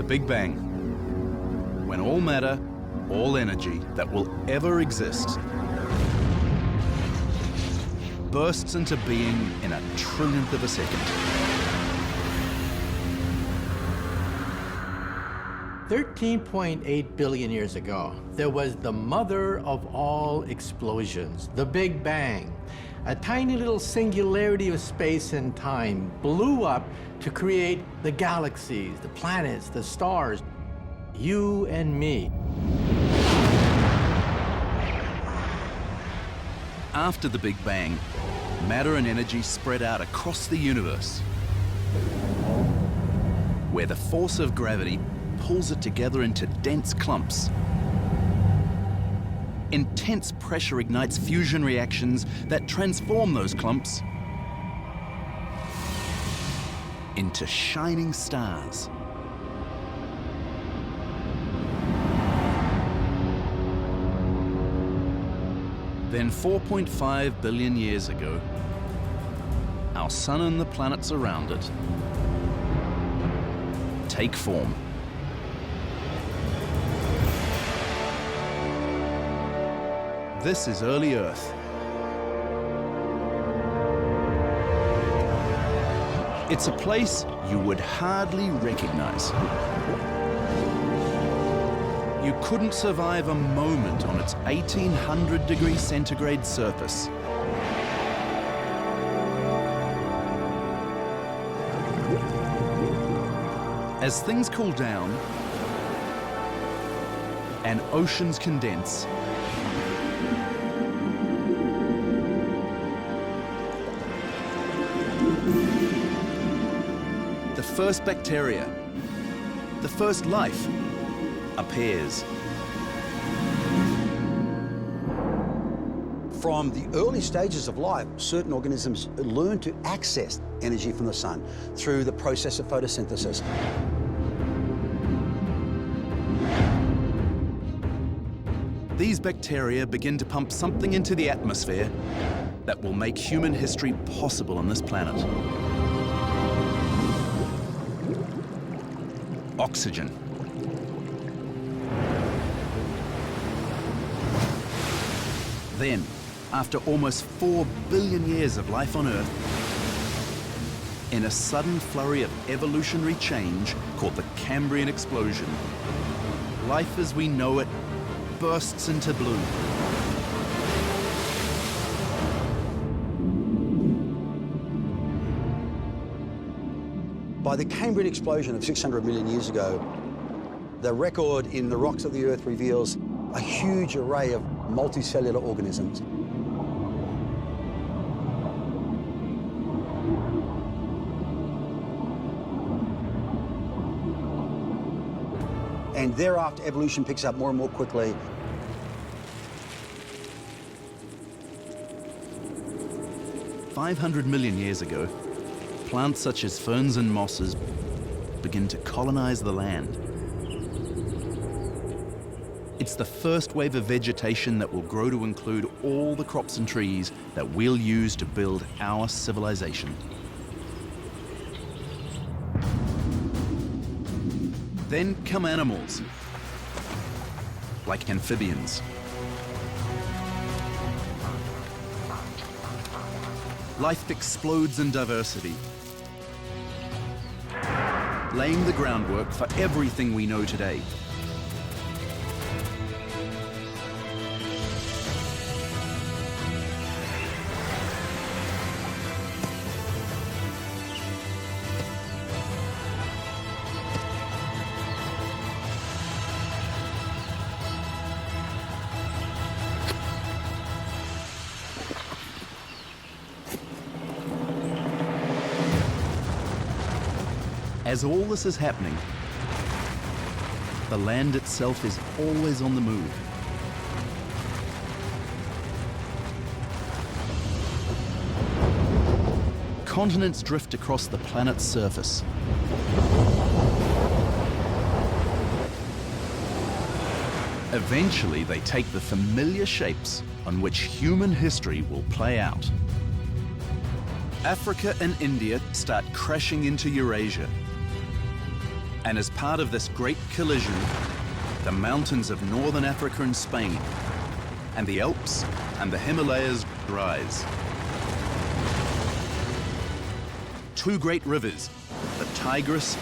Big Bang, when all matter, all energy that will ever exist bursts into being in a trillionth of a second. 13.8 billion years ago, there was the mother of all explosions, the Big Bang. A tiny little singularity of space and time blew up to create the galaxies, the planets, the stars, you and me. After the Big Bang, matter and energy spread out across the universe, where the force of gravity pulls it together into dense clumps. Intense pressure ignites fusion reactions that transform those clumps into shining stars. Then 4.5 billion years ago, our sun and the planets around it take form. This is early Earth. It's a place you would hardly recognize. You couldn't survive a moment on its 1800 degrees centigrade surface. As things cool down and oceans condense, the first bacteria, the first life, appears. From the early stages of life, certain organisms learn to access energy from the sun through the process of photosynthesis. These bacteria begin to pump something into the atmosphere that will make human history possible on this planet. Oxygen. Then, after almost 4 billion years of life on Earth, in a sudden flurry of evolutionary change called the Cambrian explosion, life as we know it bursts into bloom. By the Cambrian explosion of 600 million years ago, the record in the rocks of the Earth reveals a huge array of multicellular organisms. And thereafter, evolution picks up more and more quickly. "500 million years ago, plants such as ferns and mosses begin to colonize the land. It's the first wave of vegetation that will grow to include all the crops and trees that we'll use to build our civilization. Then come animals, like amphibians. Life explodes in diversity, laying the groundwork for everything we know today. As all this is happening, the land itself is always on the move. Continents drift across the planet's surface. Eventually, they take the familiar shapes on which human history will play out. Africa and India start crashing into Eurasia. And as part of this great collision, the mountains of northern Africa and Spain, and the Alps and the Himalayas rise. Two great rivers, the Tigris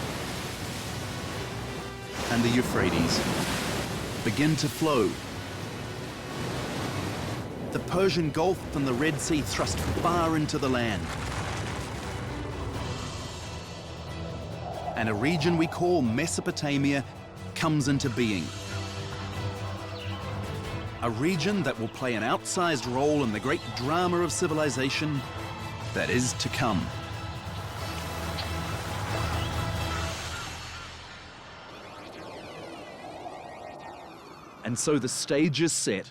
and the Euphrates, begin to flow. The Persian Gulf and the Red Sea thrust far into the land. And a region we call Mesopotamia comes into being. A region that will play an outsized role in the great drama of civilization that is to come. And so the stage is set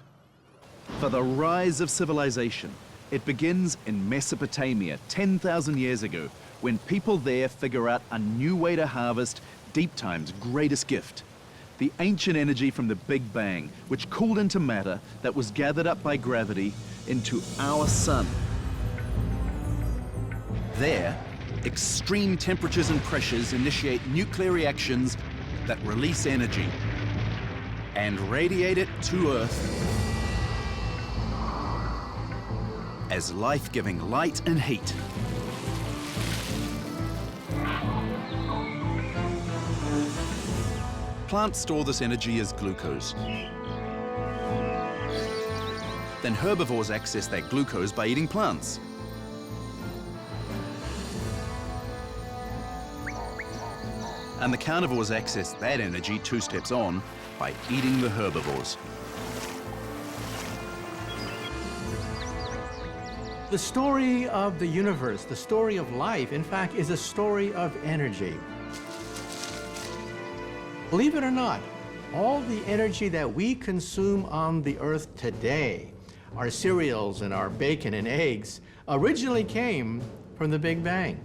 for the rise of civilization. It begins in Mesopotamia 10,000 years ago, when people there figure out a new way to harvest deep time's greatest gift, the ancient energy from the Big Bang, which cooled into matter that was gathered up by gravity into our sun. There, extreme temperatures and pressures initiate nuclear reactions that release energy and radiate it to Earth as life-giving light and heat. Plants store this energy as glucose. Then herbivores access that glucose by eating plants. And the carnivores access that energy 2 steps on by eating the herbivores. The story of the universe, the story of life, in fact, is a story of energy. Believe it or not, all the energy that we consume on the Earth today, our cereals and our bacon and eggs, originally came from the Big Bang.